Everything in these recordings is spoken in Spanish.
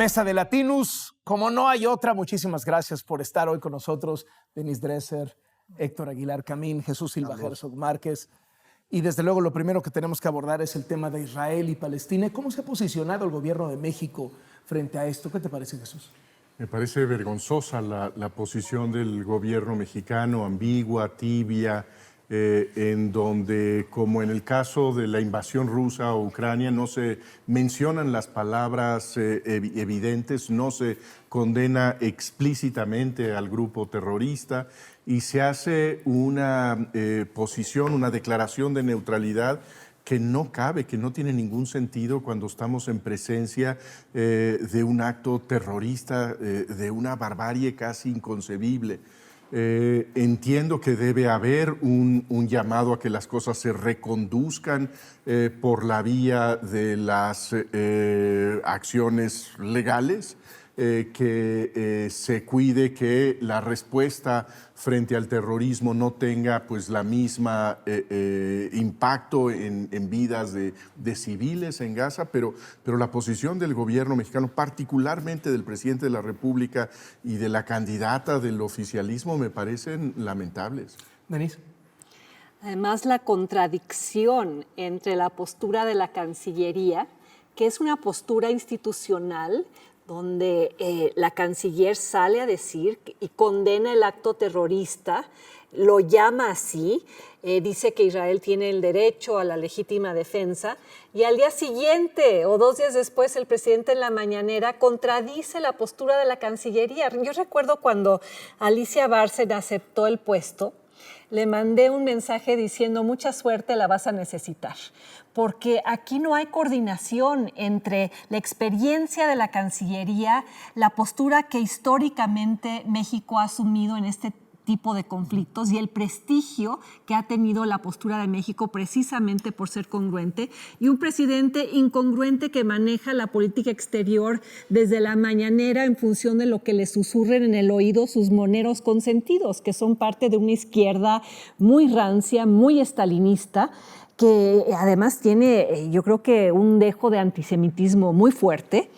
Mesa de Latinus, como no hay otra, muchísimas gracias por estar hoy con nosotros. Denise Dresser, Héctor Aguilar Camín, Jesús Silva Herzog Márquez. Y desde luego lo primero que tenemos que abordar es el tema de Israel y Palestina. ¿Cómo se ha posicionado el gobierno de México frente a esto? ¿Qué te parece, Jesús? Me parece vergonzosa la posición del gobierno mexicano, ambigua, tibia, en donde, como en el caso de la invasión rusa a Ucrania, no se mencionan las palabras evidentes, no se condena explícitamente al grupo terrorista y se hace una posición, una declaración de neutralidad que no cabe, que no tiene ningún sentido cuando estamos en presencia de un acto terrorista, de una barbarie casi inconcebible. Entiendo que debe haber un llamado a que las cosas se reconduzcan por la vía de las acciones legales, que se cuide que la respuesta frente al terrorismo no tenga pues la misma impacto en vidas de civiles en Gaza, pero la posición del gobierno mexicano, particularmente del presidente de la República y de la candidata del oficialismo, me parecen lamentables. Denise. Además, la contradicción entre la postura de la Cancillería, que es una postura institucional, donde la canciller sale a decir y condena el acto terrorista, lo llama así, dice que Israel tiene el derecho a la legítima defensa, y al día siguiente o 2 días después el presidente en la mañanera contradice la postura de la Cancillería. Yo recuerdo cuando Alicia Bárcena aceptó el puesto, le mandé un mensaje diciendo mucha suerte, la vas a necesitar, porque aquí no hay coordinación entre la experiencia de la Cancillería, la postura que históricamente México ha asumido en este tipo de conflictos y el prestigio que ha tenido la postura de México precisamente por ser congruente, y un presidente incongruente que maneja la política exterior desde la mañanera en función de lo que le susurren en el oído sus moneros consentidos, que son parte de una izquierda muy rancia, muy estalinista, que además tiene, yo creo que un dejo de antisemitismo muy fuerte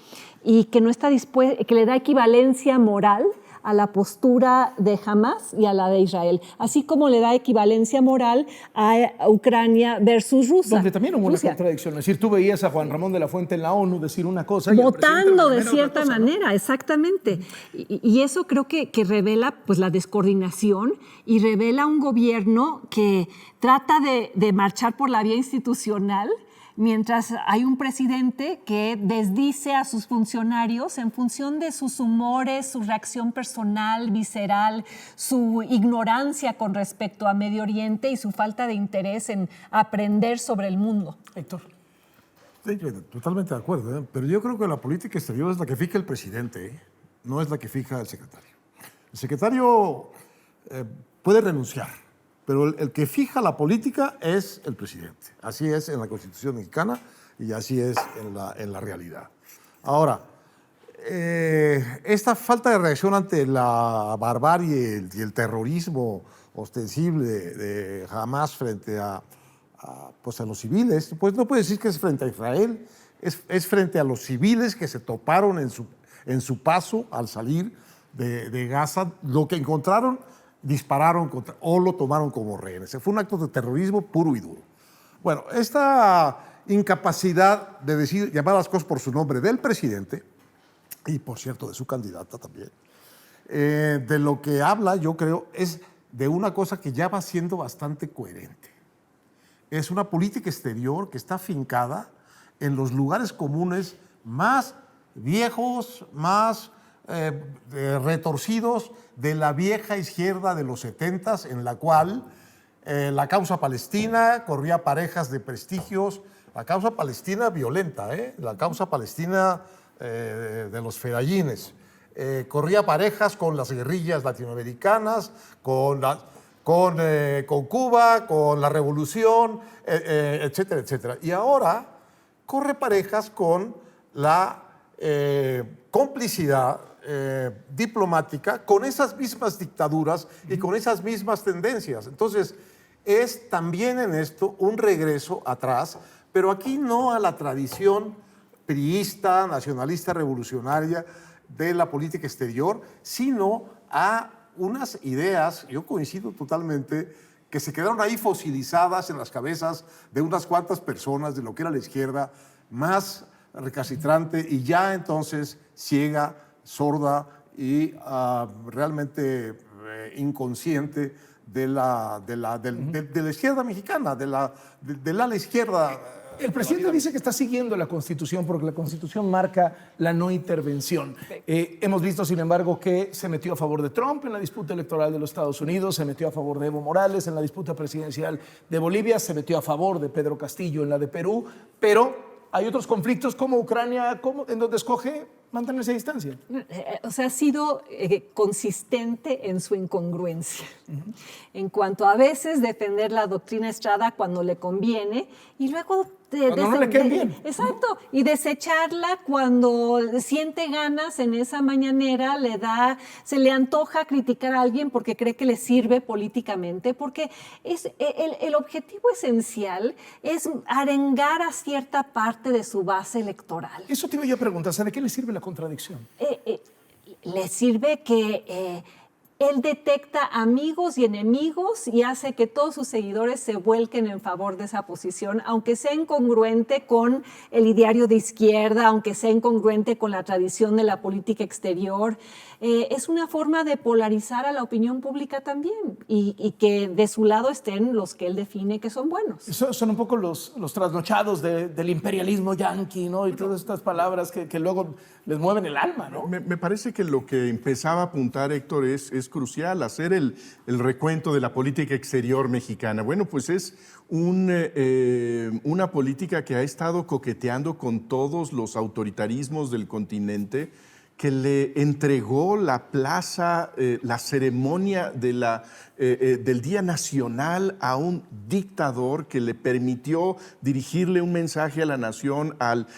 y que no está dispuesto, que le da equivalencia moral a la postura de Hamás y a la de Israel, así como le da equivalencia moral a Ucrania versus Rusia. Donde también hubo una contradicción. Es decir, tú veías a Juan Ramón de la Fuente en la ONU decir una cosa y votando de cierta manera, ¿no? Exactamente. Y eso creo que revela pues, la descoordinación y revela un gobierno que trata de marchar por la vía institucional, mientras hay un presidente que desdice a sus funcionarios en función de sus humores, su reacción personal, visceral, su ignorancia con respecto a Medio Oriente y su falta de interés en aprender sobre el mundo. Héctor. Sí, totalmente de acuerdo, ¿eh? Pero yo creo que la política exterior es la que fija el presidente, ¿eh? No es la que fija el secretario. El secretario puede renunciar, pero el que fija la política es el presidente. Así es en la Constitución mexicana y así es en la realidad. Ahora, esta falta de reacción ante la barbarie y el terrorismo ostensible de Hamás frente a los civiles, pues no puede decir que es frente a Israel, es frente a los civiles que se toparon en su paso al salir de Gaza. Lo que encontraron, dispararon contra, o lo tomaron como rehenes. Fue un acto de terrorismo puro y duro. Bueno, esta incapacidad de decir, llamar las cosas por su nombre del presidente, y por cierto de su candidata también, de lo que habla, yo creo, es de una cosa que ya va siendo bastante coherente. Es una política exterior que está afincada en los lugares comunes más viejos, más retorcidos de la vieja izquierda de los 70s, en la cual la causa palestina corría parejas de prestigios, la causa palestina violenta, la causa palestina de los fedayines, corría parejas con las guerrillas latinoamericanas, con Cuba, con la revolución, etcétera, etcétera. Y ahora corre parejas con la complicidad diplomática con esas mismas dictaduras y con esas mismas tendencias. Entonces, es también en esto un regreso atrás, pero aquí no a la tradición priista, nacionalista, revolucionaria de la política exterior, sino a unas ideas, yo coincido totalmente, que se quedaron ahí fosilizadas en las cabezas de unas cuantas personas de lo que era la izquierda más recalcitrante y ya entonces ciega, sorda y realmente inconsciente de la izquierda mexicana, de la izquierda. El presidente dice que está siguiendo la Constitución porque la Constitución marca la no intervención. Hemos visto, sin embargo, que se metió a favor de Trump en la disputa electoral de los Estados Unidos, se metió a favor de Evo Morales en la disputa presidencial de Bolivia, se metió a favor de Pedro Castillo en la de Perú, pero hay otros conflictos como Ucrania, en donde escoge mantenerse a distancia. O sea, ha sido consistente en su incongruencia. En cuanto a veces defender la doctrina Estrada cuando le conviene y luego cuando no le queden bien. Exacto, y desecharla cuando siente ganas en esa mañanera, se le antoja criticar a alguien porque cree que le sirve políticamente, porque el objetivo esencial es arengar a cierta parte de su base electoral. Eso te iba yo a preguntar, ¿de qué le sirve la contradicción? Le sirve que él detecta amigos y enemigos y hace que todos sus seguidores se vuelquen en favor de esa posición, aunque sea incongruente con el ideario de izquierda, aunque sea incongruente con la tradición de la política exterior. Es una forma de polarizar a la opinión pública también y que de su lado estén los que él define que son buenos. Eso son un poco los trasnochados del imperialismo yanqui, ¿no? Y todas estas palabras que luego les mueven el alma, ¿no? Me parece que lo que empezaba a apuntar Héctor es crucial, hacer el recuento de la política exterior mexicana. Bueno, pues es una política que ha estado coqueteando con todos los autoritarismos del continente, que le entregó la plaza, la ceremonia del Día Nacional a un dictador que le permitió dirigirle un mensaje a la nación al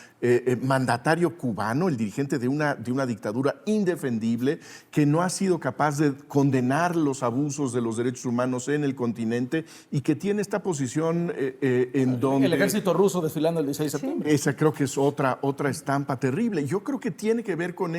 mandatario cubano, el dirigente de una dictadura indefendible, que no ha sido capaz de condenar los abusos de los derechos humanos en el continente y que tiene esta posición en donde... El ejército ruso desfilando el 16 de septiembre. Esa creo que es otra estampa terrible. Yo creo que tiene que ver con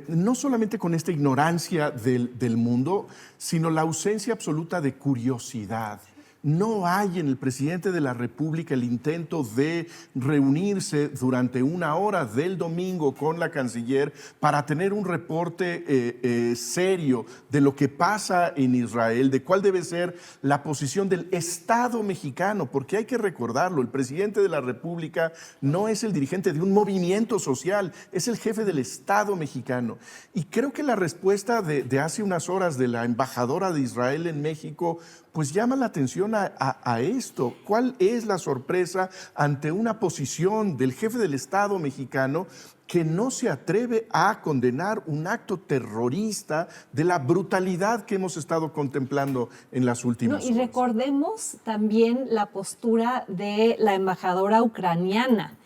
no solamente con esta ignorancia del mundo, sino la ausencia absoluta de curiosidad. No hay en el presidente de la República el intento de reunirse durante una hora del domingo con la canciller para tener un reporte serio de lo que pasa en Israel, de cuál debe ser la posición del Estado mexicano, porque hay que recordarlo, el presidente de la República no es el dirigente de un movimiento social, es el jefe del Estado mexicano. Y creo que la respuesta de hace unas horas de la embajadora de Israel en México pues llama la atención a esto. ¿Cuál es la sorpresa ante una posición del jefe del Estado mexicano que no se atreve a condenar un acto terrorista de la brutalidad que hemos estado contemplando en las últimas horas? Y recordemos también la postura de la embajadora ucraniana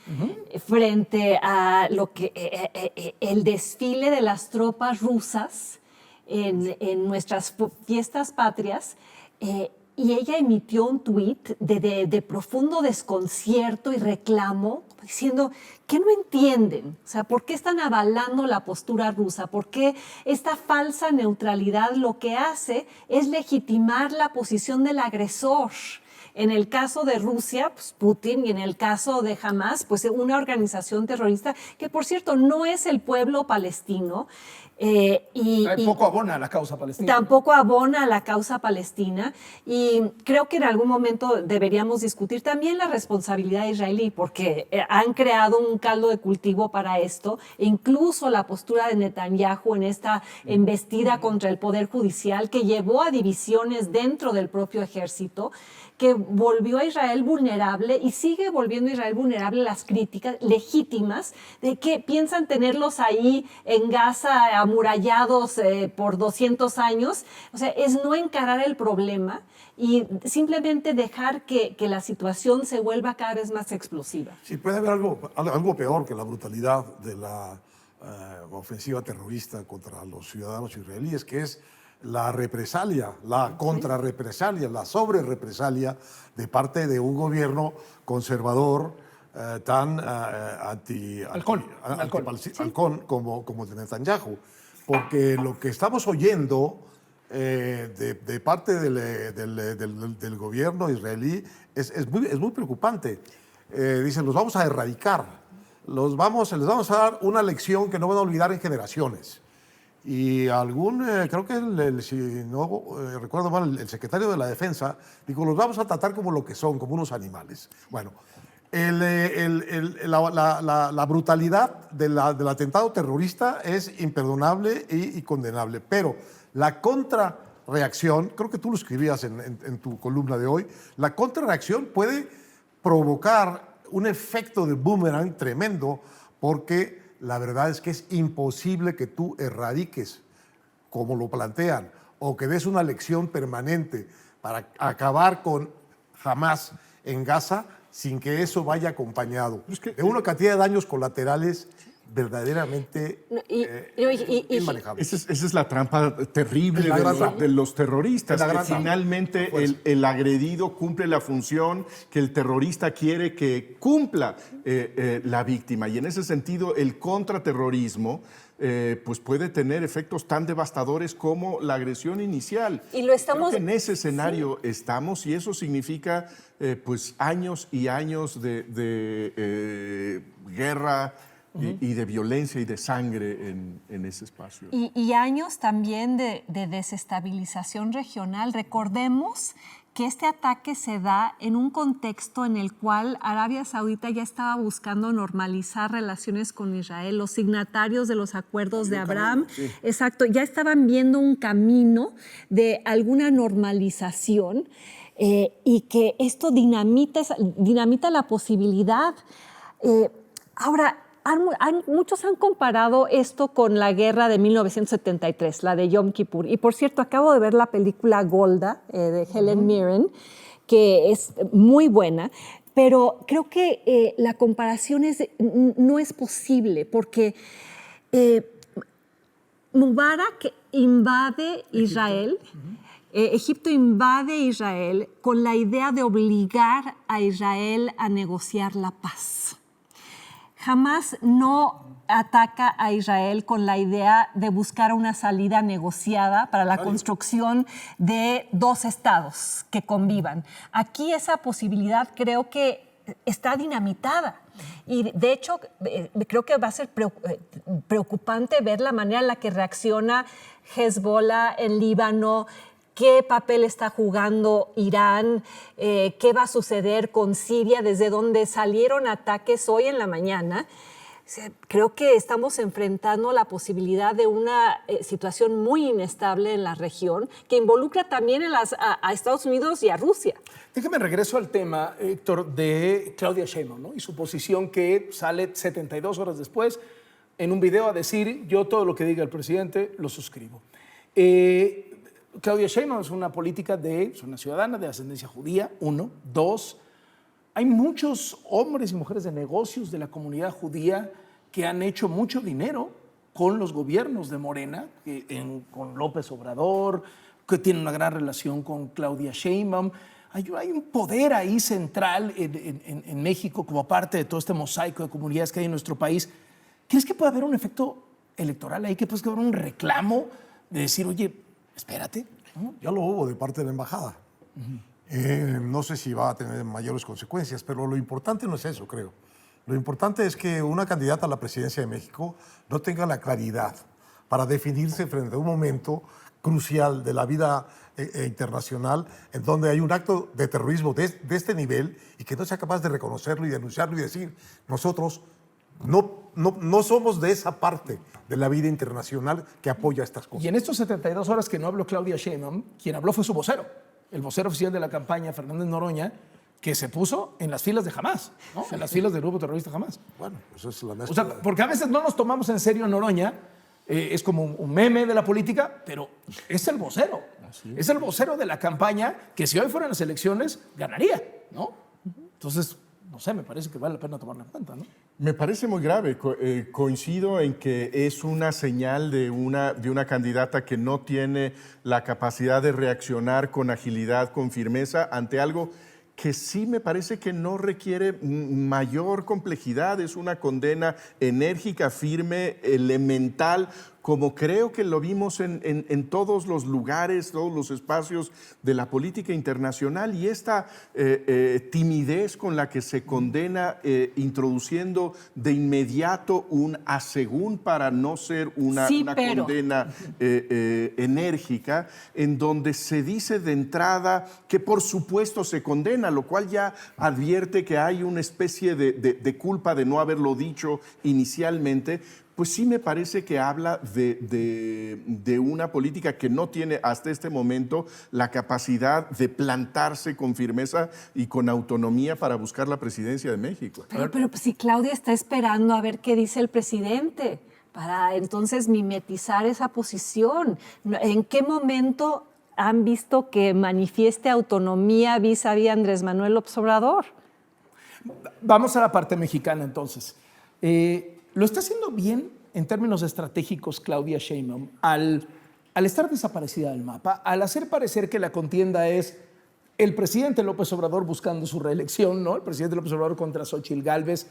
frente a el desfile de las tropas rusas en nuestras fiestas patrias. Y ella emitió un tuit de profundo desconcierto y reclamo, diciendo que no entienden, o sea, ¿por qué están avalando la postura rusa? ¿Por qué esta falsa neutralidad lo que hace es legitimar la posición del agresor? En el caso de Rusia, pues Putin, y en el caso de Hamas, pues una organización terrorista que, por cierto, no es el pueblo palestino. Tampoco abona a la causa palestina. Tampoco abona a la causa palestina. Y creo que en algún momento deberíamos discutir también la responsabilidad israelí, porque han creado un caldo de cultivo para esto, e incluso la postura de Netanyahu en esta embestida contra el Poder Judicial, que llevó a divisiones dentro del propio ejército, que volvió a Israel vulnerable y sigue volviendo a Israel vulnerable a las críticas legítimas de que piensan tenerlos ahí en Gaza amurallados por 200 años. O sea, es no encarar el problema y simplemente dejar que la situación se vuelva cada vez más explosiva. Sí, puede haber algo peor que la brutalidad de la ofensiva terrorista contra los ciudadanos israelíes, que es la represalia, la contrarrepresalia, la sobrerepresalia de parte de un gobierno conservador tan Halcón. halcón como el de Netanyahu. Porque lo que estamos oyendo de parte del gobierno israelí es muy preocupante. Dicen, los vamos a erradicar, les vamos a dar una lección que no van a olvidar en generaciones. Y creo que si no recuerdo mal, el secretario de la Defensa dijo, los vamos a tratar como lo que son, como unos animales. Bueno, la brutalidad del atentado terrorista es imperdonable y condenable, pero la contrarreacción, creo que tú lo escribías en tu columna de hoy, la contrarreacción puede provocar un efecto de boomerang tremendo, porque la verdad es que es imposible que tú erradiques, como lo plantean, o que des una lección permanente para acabar con Hamás en Gaza sin que eso vaya acompañado de una cantidad de daños colaterales verdaderamente inmanejables. Esa es la trampa terrible de los terroristas, que finalmente el agredido cumple la función que el terrorista quiere que cumpla la víctima. Y en ese sentido, el contraterrorismo pues puede tener efectos tan devastadores como la agresión inicial. Y lo estamos... Creo que en ese escenario estamos, y eso significa pues años y años de guerra y de violencia y de sangre en ese espacio. Y años también de desestabilización regional. Recordemos que este ataque se da en un contexto en el cual Arabia Saudita ya estaba buscando normalizar relaciones con Israel. Los signatarios de los acuerdos de Abraham, exacto, ya estaban viendo un camino de alguna normalización y que esto dinamita la posibilidad. Ahora, muchos han comparado esto con la guerra de 1973, la de Yom Kippur. Y por cierto, acabo de ver la película Golda de Helen Mirren, que es muy buena, pero creo que la comparación no es posible, porque Mubarak invade Israel. Egipto invade Israel con la idea de obligar a Israel a negociar la paz. Hamás no ataca a Israel con la idea de buscar una salida negociada para la construcción de dos estados que convivan. Aquí esa posibilidad creo que está dinamitada. Y de hecho, creo que va a ser preocupante ver la manera en la que reacciona Hezbollah en Líbano, qué papel está jugando Irán, qué va a suceder con Siria, desde donde salieron ataques hoy en la mañana. Creo que estamos enfrentando la posibilidad de una situación muy inestable en la región, que involucra también a Estados Unidos y a Rusia. Déjame regreso al tema, Héctor, de Claudia Sheinbaum, ¿no? Y su posición que sale 72 horas después en un video a decir, yo todo lo que diga el presidente lo suscribo. Claudia Sheinbaum es una es una ciudadana de ascendencia judía, 1. 2, hay muchos hombres y mujeres de negocios de la comunidad judía que han hecho mucho dinero con los gobiernos de Morena, con López Obrador, que tienen una gran relación con Claudia Sheinbaum. Hay un poder ahí central en México como parte de todo este mosaico de comunidades que hay en nuestro país. ¿Crees que puede haber un efecto electoral ahí? ¿Que puede haber un reclamo de decir, oye, espérate? Ya lo hubo de parte de la embajada. No sé si va a tener mayores consecuencias, pero lo importante no es eso, creo. Lo importante es que una candidata a la presidencia de México no tenga la claridad para definirse frente a un momento crucial de la vida internacional, en donde hay un acto de terrorismo de este nivel y que no sea capaz de reconocerlo y denunciarlo y decir, nosotros no somos de esa parte de la vida internacional que apoya estas cosas. Y en estos 72 horas que no habló Claudia Sheinbaum, quien habló fue su vocero, el vocero oficial de la campaña, Fernández Noroña, que se puso en las filas de Hamás, ¿no? En las filas del grupo terrorista Hamás. Bueno, eso es la mezcla. O sea, porque a veces no nos tomamos en serio a Noroña, es como un meme de la política, pero es el vocero. Es el vocero de la campaña que si hoy fueran las elecciones, ganaría, ¿no? Entonces, no sé, me parece que vale la pena tomarlo en cuenta, ¿no? Me parece muy grave. Coincido en que es una señal de una candidata que no tiene la capacidad de reaccionar con agilidad, con firmeza ante algo que sí me parece que no requiere mayor complejidad, es una condena enérgica, firme, elemental, como creo que lo vimos en todos los lugares, todos los espacios de la política internacional, y esta timidez con la que se condena, introduciendo de inmediato un asegún para no ser una condena enérgica, en donde se dice de entrada que por supuesto se condena, lo cual ya advierte que hay una especie de culpa de no haberlo dicho inicialmente. Pues sí me parece que habla de una política que no tiene hasta este momento la capacidad de plantarse con firmeza y con autonomía para buscar la presidencia de México. Pero pues, si Claudia está esperando a ver qué dice el presidente para entonces mimetizar esa posición. ¿En qué momento han visto que manifieste autonomía vis-a-vis Andrés Manuel López Obrador? Vamos a la parte mexicana entonces. Lo está haciendo bien en términos estratégicos Claudia Sheinbaum al estar desaparecida del mapa, al hacer parecer que la contienda es el presidente López Obrador buscando su reelección, ¿no? El presidente López Obrador contra Xóchitl Gálvez,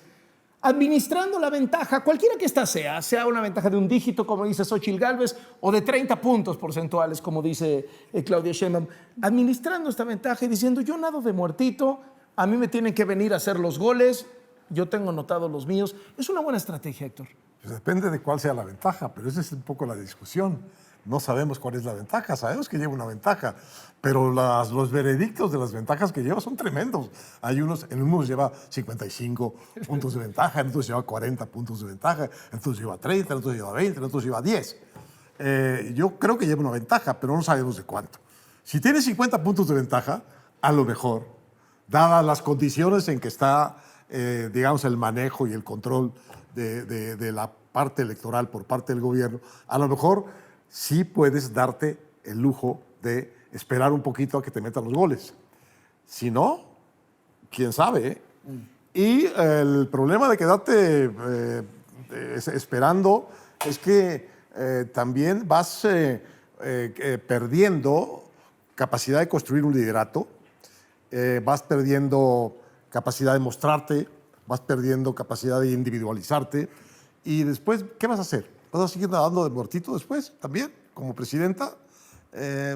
administrando la ventaja, cualquiera que ésta sea una ventaja de un dígito, como dice Xóchitl Gálvez, o de 30 puntos porcentuales, como dice Claudia Sheinbaum, administrando esta ventaja y diciendo, yo nado de muertito, a mí me tienen que venir a hacer los goles, yo tengo anotados los míos. Es una buena estrategia, Héctor. Pues depende de cuál sea la ventaja, pero esa es un poco la discusión. No sabemos cuál es la ventaja, sabemos que lleva una ventaja, pero los veredictos de las ventajas que lleva son tremendos. Hay en unos lleva 55 puntos de ventaja, en otros lleva 40 puntos de ventaja, en otros lleva 30, en otros lleva 20, en otros lleva 10. Yo creo que lleva una ventaja, pero no sabemos de cuánto. Si tiene 50 puntos de ventaja, a lo mejor, dadas las condiciones en que está digamos, el manejo y el control de la parte electoral por parte del gobierno, a lo mejor sí puedes darte el lujo de esperar un poquito a que te metan los goles. Si no, quién sabe, ¿eh? Y el problema de quedarte esperando es que también vas perdiendo capacidad de construir un liderato, vas perdiendo capacidad de mostrarte, vas perdiendo capacidad de individualizarte, y después, ¿qué vas a hacer? ¿Vas a seguir nadando de muertito después también, como presidenta?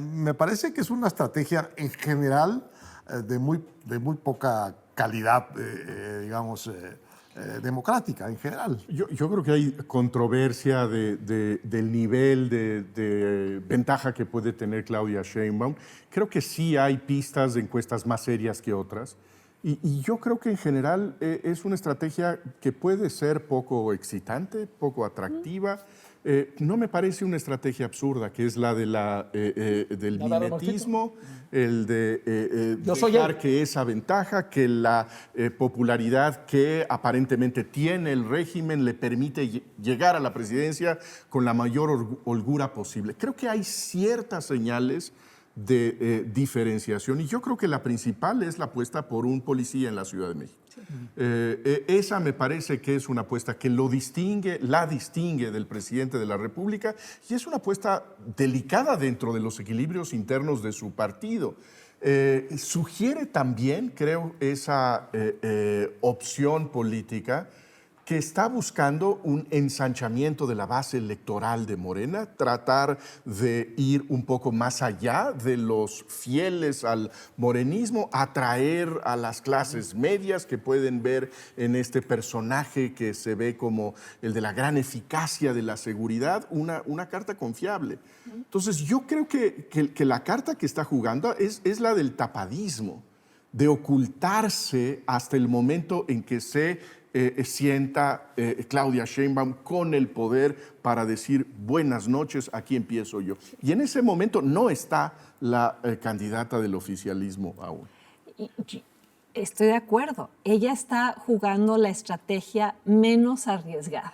Me parece que es una estrategia en general de muy poca calidad, digamos, democrática en general. Yo creo que hay controversia del nivel de ventaja que puede tener Claudia Sheinbaum. Creo que sí hay pistas de encuestas más serias que otras. Y yo creo que en general es una estrategia que puede ser poco excitante, poco atractiva. No me parece una estrategia absurda, que es la del mimetismo, el de dejar que esa ventaja, que la popularidad que aparentemente tiene el régimen le permite llegar a la presidencia con la mayor holgura posible. Creo que hay ciertas señales de diferenciación, y yo creo que la principal es la apuesta por un policía en la Ciudad de México. Sí. Esa me parece que es una apuesta que la distingue del presidente de la República, y es una apuesta delicada dentro de los equilibrios internos de su partido. Sugiere también, creo, esa opción política que está buscando un ensanchamiento de la base electoral de Morena, tratar de ir un poco más allá de los fieles al morenismo, atraer a las clases medias que pueden ver en este personaje que se ve como el de la gran eficacia de la seguridad, una carta confiable. Entonces yo creo que la carta que está jugando es la del tapadismo, de ocultarse hasta el momento en que se sienta Claudia Sheinbaum con el poder para decir buenas noches, aquí empiezo yo. Y en ese momento no está la candidata del oficialismo aún. Estoy de acuerdo. Ella está jugando la estrategia menos arriesgada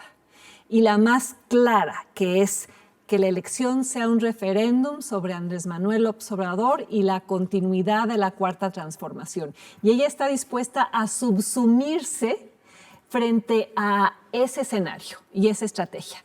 y la más clara, que es que la elección sea un referéndum sobre Andrés Manuel López Obrador y la continuidad de la Cuarta Transformación. Y ella está dispuesta a subsumirse frente a ese escenario y esa estrategia.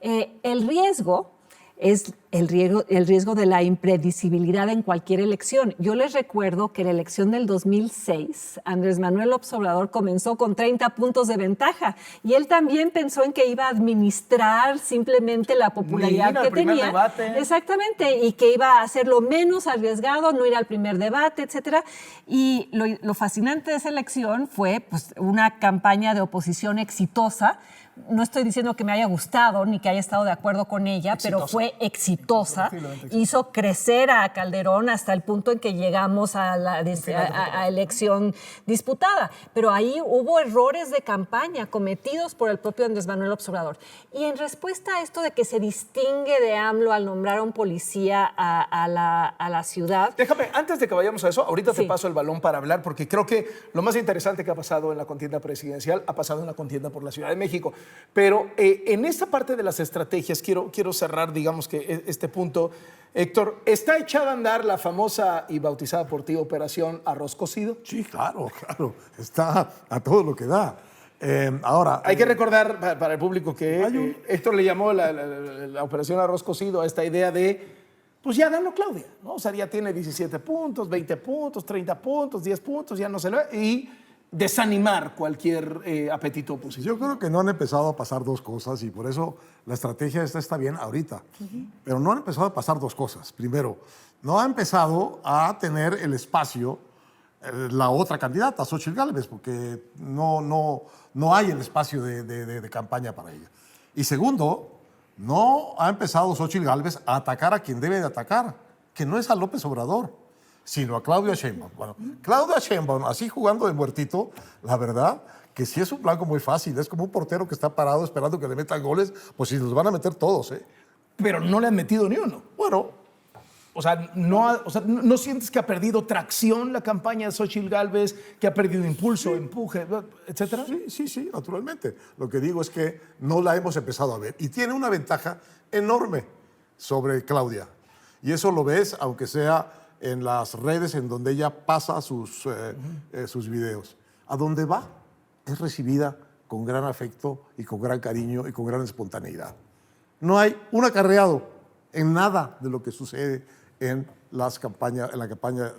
El riesgo es el riesgo de la impredecibilidad en cualquier elección. Yo les recuerdo que la elección del 2006, Andrés Manuel López Obrador comenzó con 30 puntos de ventaja y él también pensó en que iba a administrar simplemente la popularidad que tenía. Debate. Exactamente, y que iba a hacerlo menos arriesgado, no ir al primer debate, etcétera. Y lo fascinante de esa elección fue pues, una campaña de oposición exitosa. No estoy diciendo que me haya gustado ni que haya estado de acuerdo con ella, pero fue exitosa. Hizo crecer a Calderón hasta el punto en que llegamos a la a elección disputada. Pero ahí hubo errores de campaña cometidos por el propio Andrés Manuel López Obrador. Y en respuesta a esto de que se distingue de AMLO al nombrar a un policía a la ciudad. Déjame, antes de que vayamos a eso, ahorita te paso el balón para hablar, porque creo que lo más interesante que ha pasado en la contienda presidencial ha pasado en la contienda por la Ciudad de México. Pero en esta parte de las estrategias, quiero cerrar, digamos que este punto. Héctor, ¿está echada a andar la famosa y bautizada por ti Operación Arroz Cocido? Sí, claro. Está a todo lo que da. Ahora, hay que recordar para el público que Héctor le llamó la Operación Arroz Cocido a esta idea de, pues ya dalo Claudia, ¿no? O sea, ya tiene 17 puntos, 20 puntos, 30 puntos, 10 puntos, ya no se le va. Y desanimar cualquier apetito opositor. Yo creo que no han empezado a pasar dos cosas y por eso la estrategia está bien ahorita. Pero no han empezado a pasar dos cosas. Primero, no ha empezado a tener el espacio la otra candidata, Xóchitl Gálvez, porque no hay el espacio de campaña para ella. Y segundo, no ha empezado Xóchitl Gálvez a atacar a quien debe de atacar, que no es a López Obrador, sino a Claudia Sheinbaum. Bueno, Claudia Sheinbaum, así jugando de muertito, la verdad que sí es un blanco muy fácil. Es como un portero que está parado esperando que le metan goles, pues si los van a meter todos, ¿eh? Pero no le han metido ni uno. Bueno, O sea, ¿no sientes que ha perdido tracción la campaña de Xóchitl Gálvez, que ha perdido impulso, empuje, etcétera? Sí, naturalmente. Lo que digo es que no la hemos empezado a ver. Y tiene una ventaja enorme sobre Claudia. Y eso lo ves, aunque sea en las redes en donde ella pasa sus videos. A donde va es recibida con gran afecto y con gran cariño y con gran espontaneidad. No hay un acarreado en nada de lo que sucede en la campaña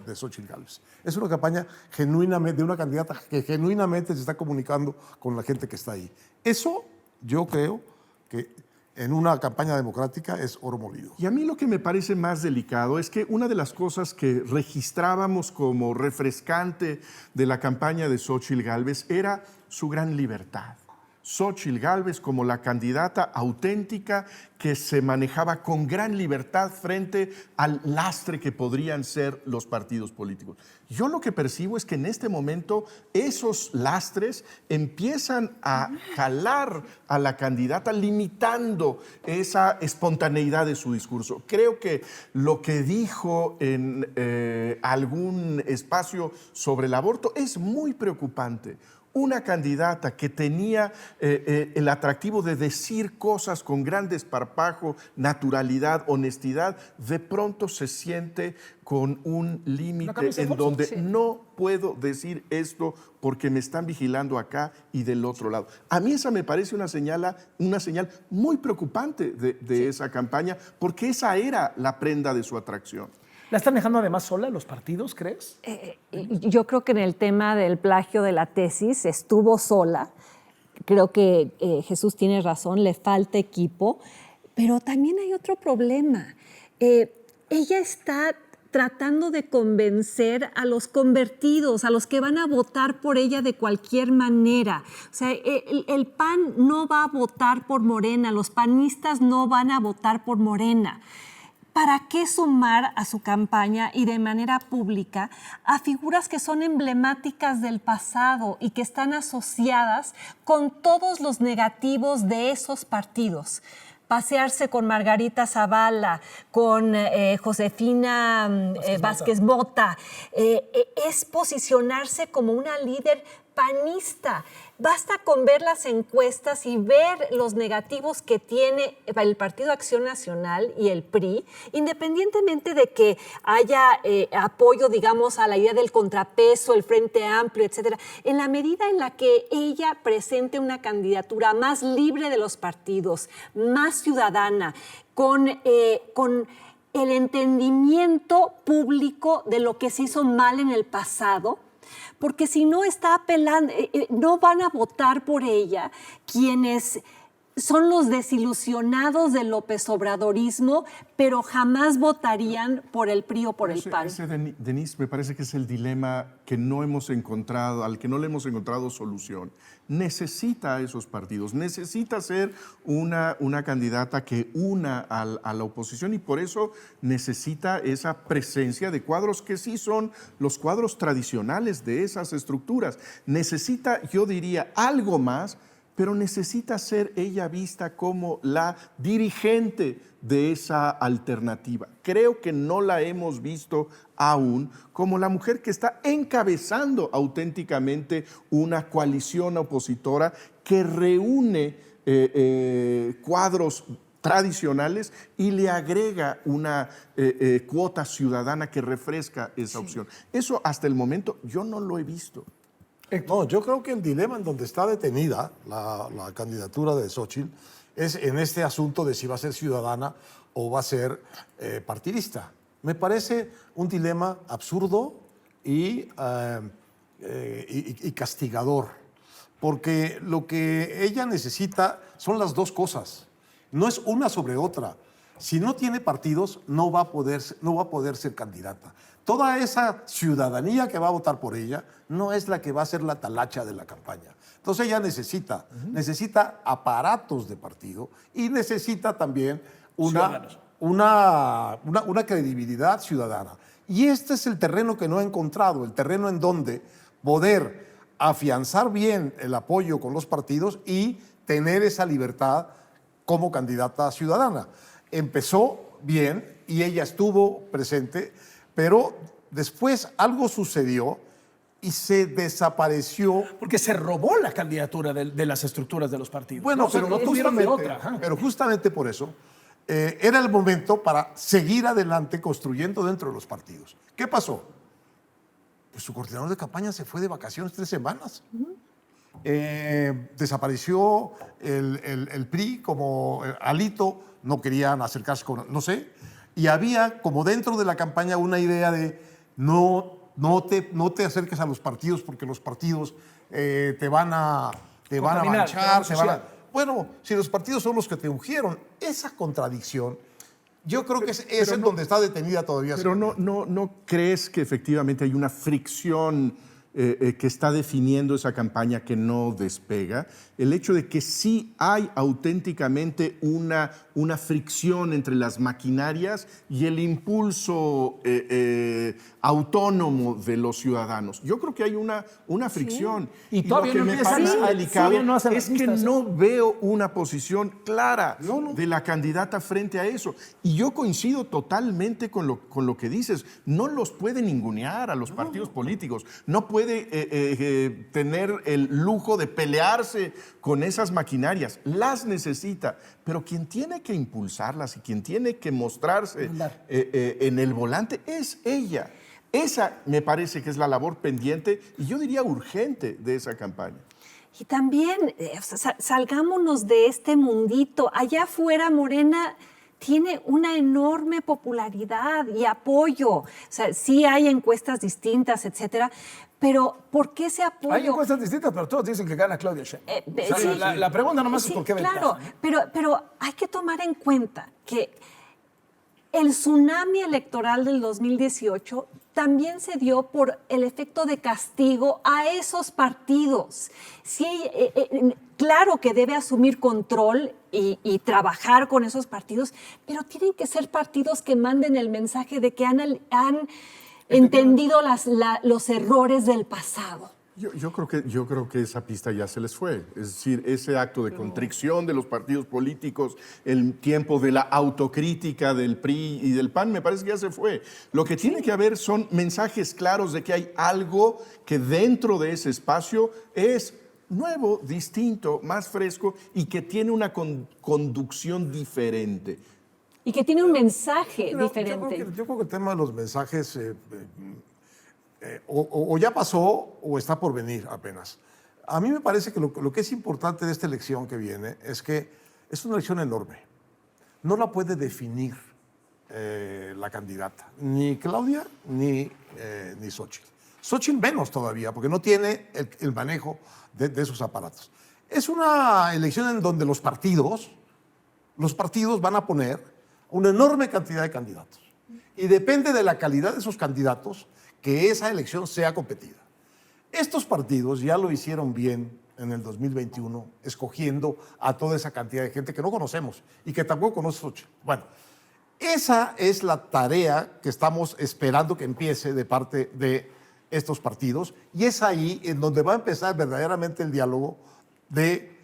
de Xóchitl Gálvez. Es una campaña genuinamente, de una candidata que genuinamente se está comunicando con la gente que está ahí. Eso yo creo que en una campaña democrática es oro molido. Y a mí lo que me parece más delicado es que una de las cosas que registrábamos como refrescante de la campaña de Xóchitl Gálvez era su gran libertad. Xóchitl Gálvez como la candidata auténtica que se manejaba con gran libertad frente al lastre que podrían ser los partidos políticos. Yo lo que percibo es que en este momento esos lastres empiezan a jalar a la candidata, limitando esa espontaneidad de su discurso. Creo que lo que dijo en algún espacio sobre el aborto es muy preocupante. Una candidata que tenía el atractivo de decir cosas con gran desparpajo, naturalidad, honestidad, de pronto se siente con un límite en donde no puedo decir esto porque me están vigilando acá y del otro lado. A mí esa me parece una señal muy preocupante de esa campaña, porque esa era la prenda de su atracción. ¿La están dejando además sola los partidos, crees? Yo creo que en el tema del plagio de la tesis estuvo sola. Creo que Jesús tiene razón, le falta equipo, pero también hay otro problema. Ella está tratando de convencer a los convertidos, a los que van a votar por ella de cualquier manera. O sea, el PAN no va a votar por Morena, los panistas no van a votar por Morena. ¿Para qué sumar a su campaña y de manera pública a figuras que son emblemáticas del pasado y que están asociadas con todos los negativos de esos partidos? Pasearse con Margarita Zavala, con Josefina Vázquez Mota, es posicionarse como una líder panista. Basta con ver las encuestas y ver los negativos que tiene el Partido Acción Nacional y el PRI, independientemente de que haya apoyo, digamos, a la idea del contrapeso, el Frente Amplio, etcétera. En la medida en la que ella presente una candidatura más libre de los partidos, más ciudadana, con el entendimiento público de lo que se hizo mal en el pasado, porque si no está apelando, no van a votar por ella quienes son los desilusionados del López Obradorismo, pero jamás votarían por el PRI o por el PAN. Denise, me parece que es el dilema que no hemos encontrado, al que no le hemos encontrado solución. Necesita a esos partidos, necesita ser una candidata que una a la oposición y por eso necesita esa presencia de cuadros que sí son los cuadros tradicionales de esas estructuras. Necesita, yo diría, algo más, pero necesita ser ella vista como la dirigente de esa alternativa. Creo que no la hemos visto aún como la mujer que está encabezando auténticamente una coalición opositora que reúne cuadros tradicionales y le agrega una cuota ciudadana que refresca esa opción. Eso hasta el momento yo no lo he visto. No, yo creo que el dilema en donde está detenida la candidatura de Xóchitl es en este asunto de si va a ser ciudadana o va a ser partidista. Me parece un dilema absurdo y castigador, porque lo que ella necesita son las dos cosas, no es una sobre otra. Si no tiene partidos, no va a poder ser candidata. Toda esa ciudadanía que va a votar por ella no es la que va a ser la talacha de la campaña. Entonces ella necesita aparatos de partido y necesita también una credibilidad ciudadana. Y este es el terreno que no ha encontrado, el terreno en donde poder afianzar bien el apoyo con los partidos y tener esa libertad como candidata ciudadana. Empezó bien y ella estuvo presente, pero después algo sucedió y se desapareció. Porque se robó la candidatura de las estructuras de los partidos. Bueno, no, pero no tuvieron de otra. Pero justamente por eso era el momento para seguir adelante construyendo dentro de los partidos. ¿Qué pasó? Pues su coordinador de campaña se fue de vacaciones 3 semanas. Desapareció el PRI como Alito, no querían acercarse con, no sé, y había como dentro de la campaña una idea de no te acerques a los partidos porque los partidos te van a manchar, Bueno, si los partidos son los que te ungieron, esa contradicción, yo creo que es en donde está detenida todavía. Pero no crees que efectivamente hay una fricción que está definiendo esa campaña que no despega, el hecho de que sí hay auténticamente una fricción entre las maquinarias y el impulso autónomo de los ciudadanos. Yo creo que hay una fricción. Sí. Y todavía lo que no me empieza parece nada, delicado no hacen es las que listas, no veo una posición clara de la candidata frente a eso. Y yo coincido totalmente con lo que dices. No los puede ningunear a los partidos políticos. No puede tener el lujo de pelearse con esas maquinarias. Las necesita. Pero quien tiene que impulsarlas y quien tiene que mostrarse en el volante es ella. Esa me parece que es la labor pendiente y yo diría urgente de esa campaña. Y también salgámonos de este mundito. Allá afuera Morena tiene una enorme popularidad y apoyo. O sea, sí hay encuestas distintas, etcétera, pero ¿por qué ese apoyo? Hay encuestas distintas, pero todos dicen que gana Claudia Sheinbaum. La pregunta nomás es por qué claro, ventaja. pero hay que tomar en cuenta que el tsunami electoral del 2018 también se dio por el efecto de castigo a esos partidos. Sí, claro que debe asumir control y trabajar con esos partidos, pero tienen que ser partidos que manden el mensaje de que han entendido los errores del pasado. Yo creo que esa pista ya se les fue. Es decir, ese acto de contrición de los partidos políticos, el tiempo de la autocrítica del PRI y del PAN, me parece que ya se fue. Lo que tiene que haber son mensajes claros de que hay algo que dentro de ese espacio es nuevo, distinto, más fresco y que tiene una conducción diferente. Y que tiene un mensaje diferente. Yo creo que el tema de los mensajes o ya pasó o está por venir apenas. A mí me parece que lo que es importante de esta elección que viene es que es una elección enorme. No la puede definir la candidata, ni Claudia ni Xóchitl. Xóchitl menos todavía, porque no tiene el manejo de esos aparatos. Es una elección en donde los partidos van a poner una enorme cantidad de candidatos. Y depende de la calidad de esos candidatos que esa elección sea competida. Estos partidos ya lo hicieron bien en el 2021, escogiendo a toda esa cantidad de gente que no conocemos y que tampoco conoce Xóchitl. Bueno, esa es la tarea que estamos esperando que empiece de parte de estos partidos y es ahí en donde va a empezar verdaderamente el diálogo de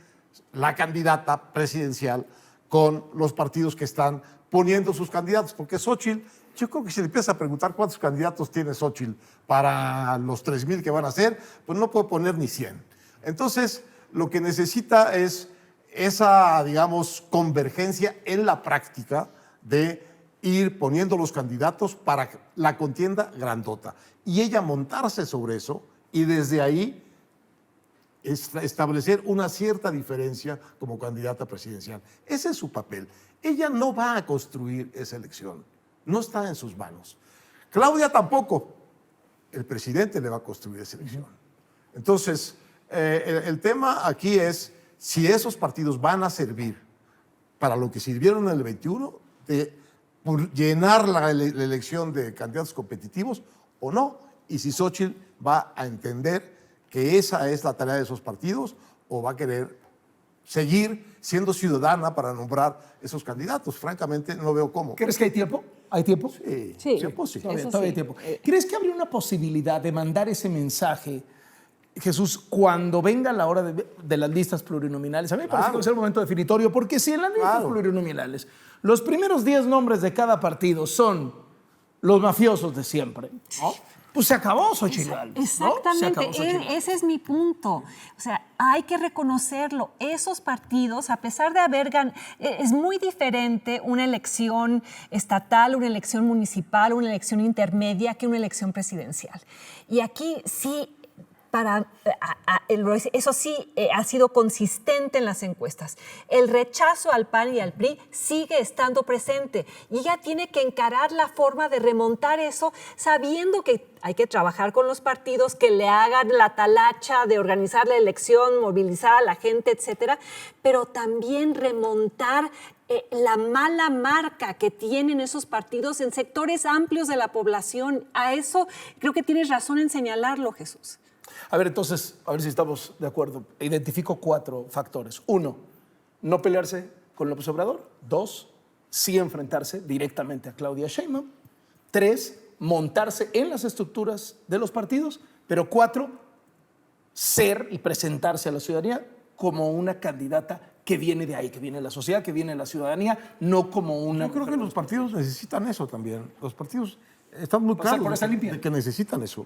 la candidata presidencial con los partidos que están poniendo sus candidatos, porque Xóchitl, yo creo que si le empieza a preguntar cuántos candidatos tiene Xóchitl para los 3,000 que van a hacer, pues no puede poner ni 100. Entonces, lo que necesita es esa, digamos, convergencia en la práctica de ir poniendo los candidatos para la contienda grandota. Y ella montarse sobre eso y desde ahí establecer una cierta diferencia como candidata presidencial. Ese es su papel. Ella no va a construir esa elección. No está en sus manos. Claudia tampoco. El presidente le va a construir esa elección. Entonces, el tema aquí es si esos partidos van a servir para lo que sirvieron en el 21, de llenar la elección de candidatos competitivos o no, y si Xóchitl va a entender que esa es la tarea de esos partidos o va a querer seguir siendo ciudadana para nombrar esos candidatos. Francamente, no veo cómo. ¿Crees que hay tiempo? ¿Hay tiempo? Sí, Sí. tiempo sí. Todavía Eso hay sí. tiempo. ¿Crees que habría una posibilidad de mandar ese mensaje, Jesús, cuando venga la hora de las listas plurinominales? A mí me parece que va a ser un momento definitorio, porque si en las listas plurinominales los primeros 10 nombres de cada partido son los mafiosos de siempre, ¿no? Pues se acabó Xochitl Gálvez, ¿no? Se Exactamente, acabó Xochitl Gálvez. ese es mi punto. O sea, hay que reconocerlo. Esos partidos, a pesar de haber ganado, es muy diferente una elección estatal, una elección municipal, una elección intermedia que una elección presidencial. Y aquí sí, eso sí ha sido consistente en las encuestas. El rechazo al PAN y al PRI sigue estando presente y ella tiene que encarar la forma de remontar eso sabiendo que hay que trabajar con los partidos, que le hagan la talacha de organizar la elección, movilizar a la gente, etcétera, pero también remontar la mala marca que tienen esos partidos en sectores amplios de la población. A eso creo que tienes razón en señalarlo, Jesús. A ver, entonces, a ver si estamos de acuerdo. Identifico 4 factores. 1, no pelearse con López Obrador. 2, sí enfrentarse directamente a Claudia Sheinbaum. 3, montarse en las estructuras de los partidos. Pero 4, ser y presentarse a la ciudadanía como una candidata que viene de ahí, que viene de la sociedad, que viene de la ciudadanía, no como una... Yo creo que los partidos necesitan eso también. Los partidos están muy Pasar claros por esa limpia. de que necesitan eso.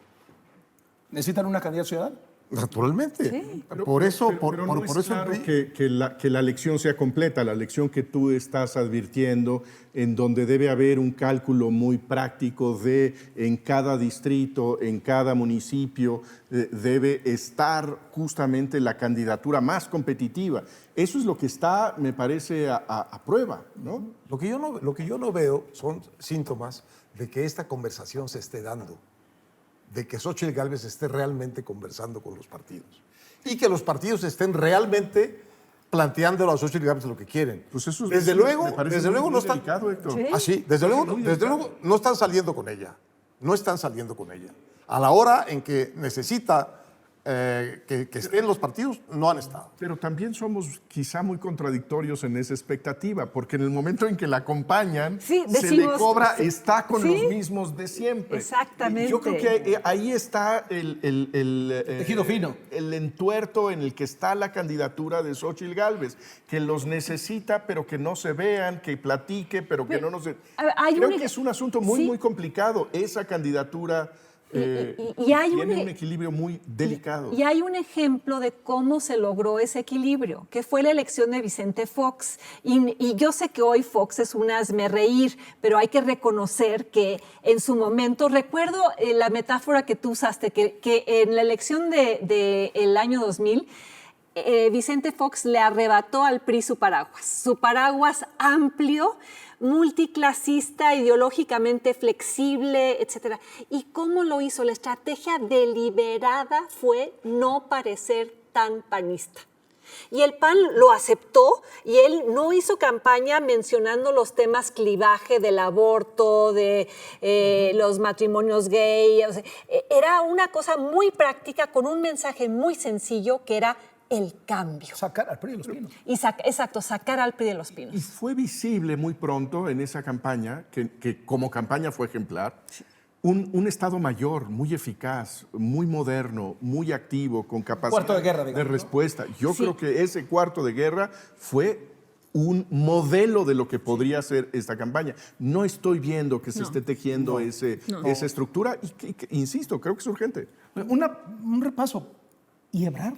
¿Necesitan una candidata ciudadana? Naturalmente. Sí. Por eso, Pero no es por eso claro que la elección sea completa, la elección que tú estás advirtiendo, en donde debe haber un cálculo muy práctico de en cada distrito, en cada municipio, debe estar justamente la candidatura más competitiva. Eso es lo que está, me parece, a prueba, ¿no? Lo que yo no veo son síntomas de que esta conversación se esté dando, de que Xochitl Gálvez esté realmente conversando con los partidos y que los partidos estén realmente planteándolo a Xochitl Gálvez lo que quieren. Pues eso desde me luego parece no muy están. delicado, Héctor. Sí. Así, desde luego no están saliendo con ella. No están saliendo con ella. A la hora en que necesita que estén en los partidos, no han estado. Pero también somos quizá muy contradictorios en esa expectativa, porque en el momento en que la acompañan, Sí, se le decimos- cobra, sí. está con Sí. los mismos de siempre. Exactamente. Yo creo que ahí está el tejido fino. el entuerto en el que está la candidatura de Xóchitl Gálvez, que los necesita, pero que no se vean, que platique, pero que no nos... a ver, hay Creo un- que es un asunto muy, sí. muy complicado. Esa candidatura y hay tiene un- un equilibrio muy delicado. Y hay un ejemplo de cómo se logró ese equilibrio, que fue la elección de Vicente Fox. Y yo sé que hoy Fox es un hazmerreír, pero hay que reconocer que en su momento, recuerdo la metáfora que tú usaste, que en la elección del año 2000, Vicente Fox le arrebató al PRI su paraguas amplio, multiclasista, ideológicamente flexible, etc. ¿Y cómo lo hizo? La estrategia deliberada fue no parecer tan panista. Y el PAN lo aceptó y él no hizo campaña mencionando los temas clivaje del aborto, de los matrimonios gay. O sea, era una cosa muy práctica con un mensaje muy sencillo que era el cambio. Sacar al PRI de los Pinos. Y exacto, sacar al PRI de los Pinos. Y fue visible muy pronto en esa campaña, que como campaña fue ejemplar, un Estado mayor, muy eficaz, muy moderno, muy activo, con capacidad Cuarto de guerra, digamos, ¿no? respuesta. Yo Sí. creo que ese cuarto de guerra fue un modelo de lo que podría ser esta campaña. No estoy viendo que se esté tejiendo esa estructura y, insisto, creo que es urgente. Un repaso. ¿Y Ebrard?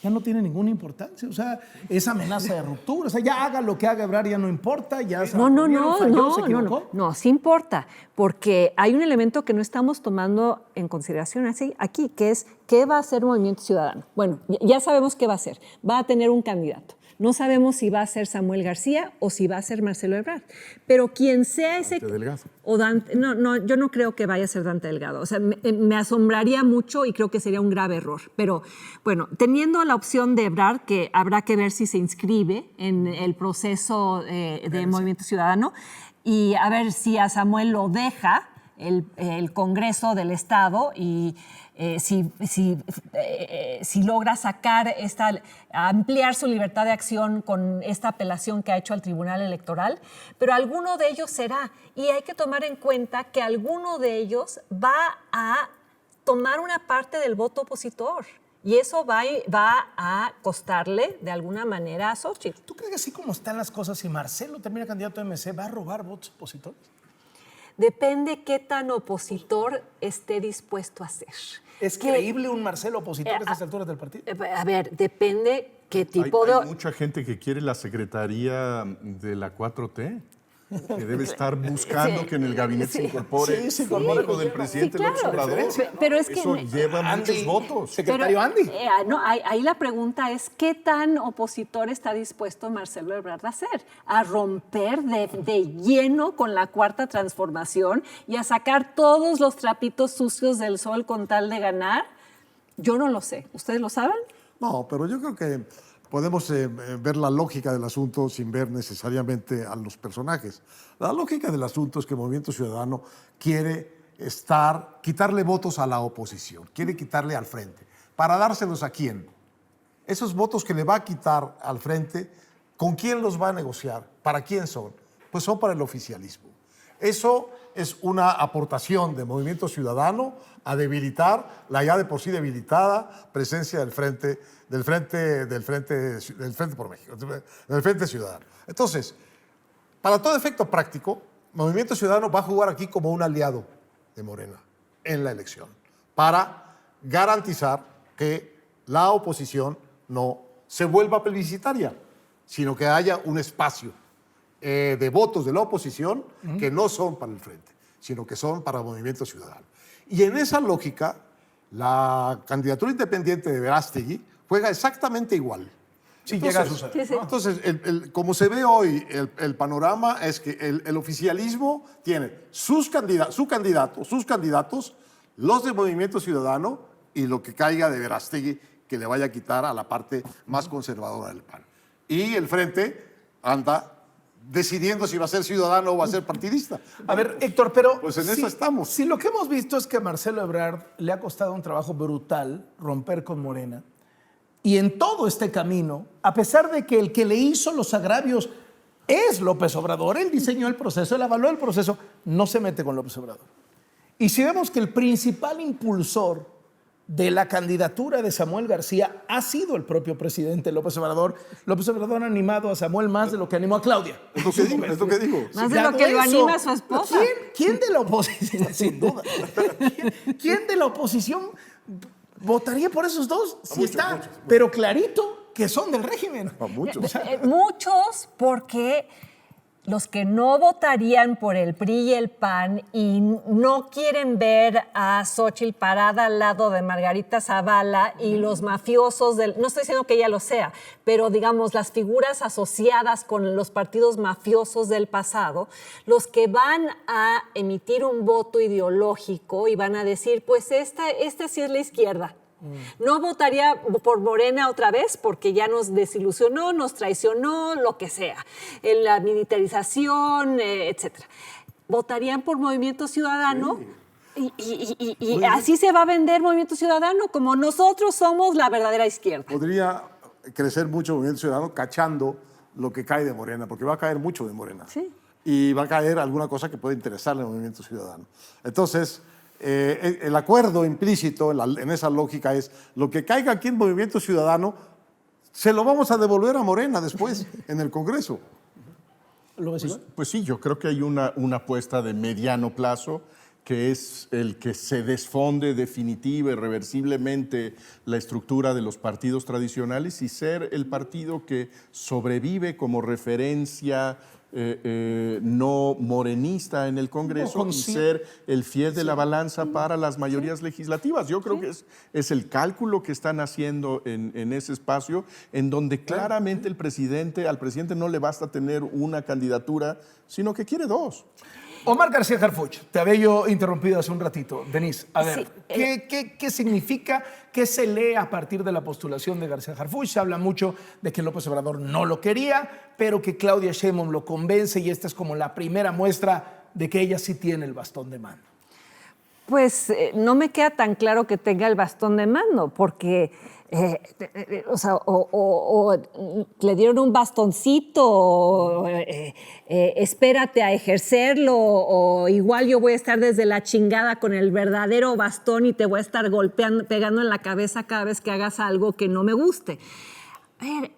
Ya no tiene ninguna importancia. O sea, esa amenaza de ruptura. O sea, ya haga lo que haga Ebrard, ya no importa. Ya se falló, se equivocó. No, sí importa, porque hay un elemento que no estamos tomando en consideración aquí, que es qué va a hacer Movimiento Ciudadano. Bueno, ya sabemos qué va a hacer. Va a tener un candidato. No sabemos si va a ser Samuel García o si va a ser Marcelo Ebrard. Pero quien sea ese... Dante Delgado. O Dante, no, yo no creo que vaya a ser Dante Delgado. O sea, me asombraría mucho y creo que sería un grave error. Pero bueno, teniendo la opción de Ebrard, que habrá que ver si se inscribe en el proceso de Movimiento Ciudadano, y a ver si a Samuel lo deja el Congreso del Estado y si logra sacar ampliar su libertad de acción con esta apelación que ha hecho al Tribunal Electoral, pero alguno de ellos será. Y hay que tomar en cuenta que alguno de ellos va a tomar una parte del voto opositor. Y eso va a costarle de alguna manera a Xóchitl. ¿Tú crees que así como están las cosas, si Marcelo termina candidato a MC, va a robar votos opositores? Depende qué tan opositor esté dispuesto a ser. ¿Es creíble un Marcelo opositor a estas alturas del partido? A ver, depende qué tipo de... Hay mucha gente que quiere la secretaría de la 4T, que debe estar buscando que en el gabinete se incorpore Sí, el hijo del presidente López Obrador. Pero es que... Eso lleva muchos Andy, votos. secretario Andy. No, ahí la pregunta es, ¿qué tan opositor está dispuesto Marcelo Ebrard a hacer? ¿A romper de lleno con la Cuarta Transformación y a sacar todos los trapitos sucios del sol con tal de ganar? Yo no lo sé. ¿Ustedes lo saben? No, pero yo creo que podemos ver la lógica del asunto sin ver necesariamente a los personajes. La lógica del asunto es que el Movimiento Ciudadano quiere quitarle votos a la oposición, quiere quitarle al frente. ¿Para dárselos a quién? Esos votos que le va a quitar al frente, ¿con quién los va a negociar? ¿Para quién son? Pues son para el oficialismo. Eso es una aportación de Movimiento Ciudadano a debilitar la ya de por sí debilitada presencia del Frente por México, del Frente Ciudadano. Entonces, para todo efecto práctico, Movimiento Ciudadano va a jugar aquí como un aliado de Morena en la elección para garantizar que la oposición no se vuelva plebiscitaria, sino que haya un espacio de votos de la oposición que no son para el Frente, sino que son para Movimiento Ciudadano. Y en esa lógica, la candidatura independiente de Verástegui juega exactamente igual. Sí, llega a suceder. Sí, sí. ¿no? Entonces, como se ve hoy, el panorama es que el oficialismo tiene sus candidatos, los de Movimiento Ciudadano y lo que caiga de Verástegui que le vaya a quitar a la parte más conservadora del PAN. Y el Frente anda decidiendo si va a ser ciudadano o va a ser partidista. A ver, Héctor, pero Pues en eso estamos. Si lo que hemos visto es que a Marcelo Ebrard le ha costado un trabajo brutal romper con Morena, y en todo este camino, a pesar de que el que le hizo los agravios es López Obrador, él diseñó el proceso, él avaló el proceso, no se mete con López Obrador. Y si vemos que el principal impulsor de la candidatura de Samuel García ha sido el propio presidente López Obrador ha animado a Samuel más de lo que animó a Claudia. Es lo que digo. Más de lo que lo anima a su esposa. ¿Quién de la oposición, sin duda, quién de la oposición votaría por esos dos? Sí está, muchos. Pero clarito que son del régimen. Muchos. Muchos, porque los que no votarían por el PRI y el PAN y no quieren ver a Xóchitl parada al lado de Margarita Zavala y los mafiosos no estoy diciendo que ella lo sea, pero digamos las figuras asociadas con los partidos mafiosos del pasado, los que van a emitir un voto ideológico y van a decir, pues esta sí es la izquierda. No votaría por Morena otra vez porque ya nos desilusionó, nos traicionó, lo que sea, en la militarización, etcétera. Votarían por Movimiento Ciudadano y así se va a vender Movimiento Ciudadano, como nosotros somos la verdadera izquierda. Podría crecer mucho el Movimiento Ciudadano cachando lo que cae de Morena, porque va a caer mucho de Morena. Sí. Y va a caer alguna cosa que puede interesarle al Movimiento Ciudadano. Entonces, el acuerdo implícito en esa lógica es lo que caiga aquí en Movimiento Ciudadano se lo vamos a devolver a Morena después en el Congreso. ¿Lo ves igual? Pues sí, yo creo que hay una apuesta de mediano plazo que es el que se desfonde definitiva, irreversiblemente la estructura de los partidos tradicionales y ser el partido que sobrevive como referencia no morenista en el Congreso y ser el fiel de la balanza para las mayorías legislativas. Yo creo que es el cálculo que están haciendo en ese espacio, en donde claramente al presidente no le basta tener una candidatura, sino que quiere dos. Omar García Harfuch, te había yo interrumpido hace un ratito. Denise, a ver, Sí, ¿qué significa, qué se lee a partir de la postulación de García Harfuch? Se habla mucho de que López Obrador no lo quería, pero que Claudia Sheinbaum lo convence y esta es como la primera muestra de que ella sí tiene el bastón de mando. Pues no me queda tan claro que tenga el bastón de mando, porque o le dieron un bastoncito, o, espérate a ejercerlo, o igual yo voy a estar desde la chingada con el verdadero bastón y te voy a estar golpeando, pegando en la cabeza cada vez que hagas algo que no me guste. A ver,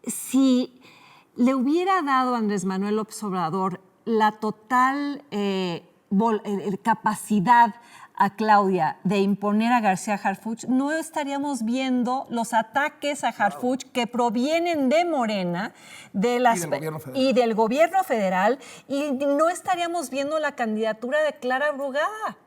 si le hubiera dado a Andrés Manuel López Obrador la total capacidad a Claudia de imponer a García Harfuch, no estaríamos viendo los ataques a Harfuch que provienen de Morena y del gobierno federal, y no estaríamos viendo la candidatura de Clara Brugada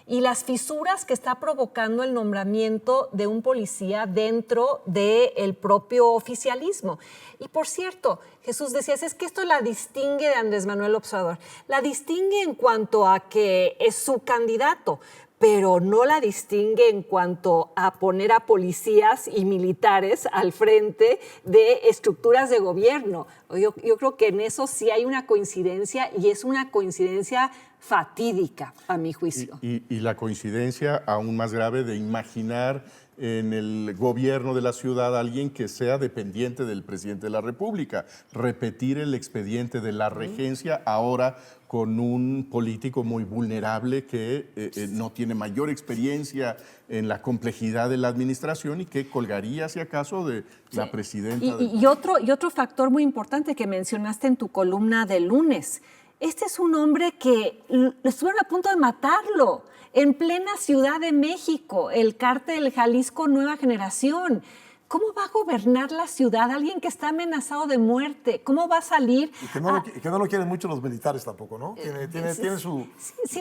y las fisuras que está provocando el nombramiento de un policía dentro del propio oficialismo. Y por cierto, Jesús, decías, es que esto la distingue de Andrés Manuel López Obrador. La distingue en cuanto a que es su candidato, pero no la distingue en cuanto a poner a policías y militares al frente de estructuras de gobierno. Yo creo que en eso sí hay una coincidencia, y es una coincidencia fatídica, a mi juicio. Y la coincidencia aún más grave de imaginar en el gobierno de la ciudad a alguien que sea dependiente del presidente de la República. Repetir el expediente de la regencia ahora con un político muy vulnerable que no tiene mayor experiencia en la complejidad de la administración y que colgaría, si acaso, de la presidenta. Y otro factor muy importante que mencionaste en tu columna del lunes. Este es un hombre que estuvieron a punto de matarlo en plena Ciudad de México, el cártel Jalisco Nueva Generación. ¿Cómo va a gobernar la ciudad alguien que está amenazado de muerte? ¿Cómo va a salir? Y que no lo quieren mucho los militares tampoco, ¿no? Tiene su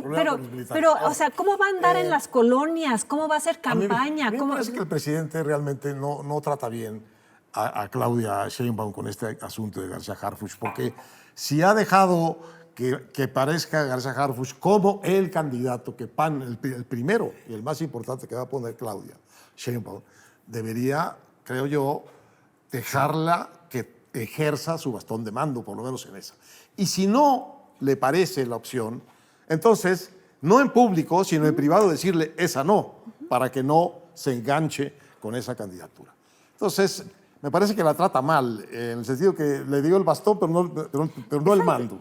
problema con los militares. Pero, o sea, ¿cómo va a andar en las colonias? ¿Cómo va a hacer campaña? A mí me parece que el presidente realmente no trata bien a Claudia Sheinbaum con este asunto de García Harfuch, porque si ha dejado que parezca García Harfuch como el candidato que PAN, el primero y el más importante que va a poner Claudia Sheinbaum, debería, creo yo, dejarla que ejerza su bastón de mando, por lo menos en esa. Y si no le parece la opción, entonces, no en público, sino en privado, decirle esa no, para que no se enganche con esa candidatura. Entonces, me parece que la trata mal, en el sentido que le dio el bastón, pero no el mando.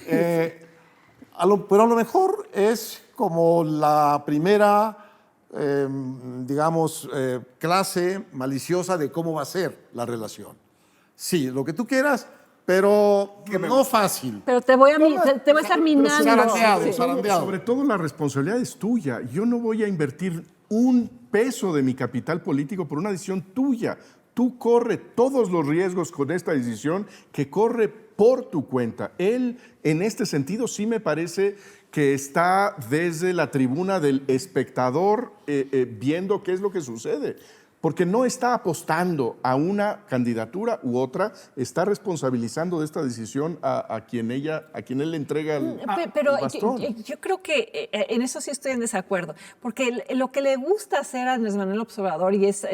Pero a lo mejor es como la primera, clase maliciosa de cómo va a ser la relación. Sí, lo que tú quieras, pero no fácil. Pero te voy a estar minando. Zarandeado. Sobre todo la responsabilidad es tuya. Yo no voy a invertir un peso de mi capital político por una decisión tuya. Tú corre todos los riesgos con esta decisión que corre por tu cuenta. Él, en este sentido, sí me parece que está desde la tribuna del espectador viendo qué es lo que sucede. Porque no está apostando a una candidatura u otra, está responsabilizando de esta decisión a quien él le entrega el bastón. Yo creo que en eso sí estoy en desacuerdo, porque lo que le gusta hacer a Andrés Manuel López Obrador, y es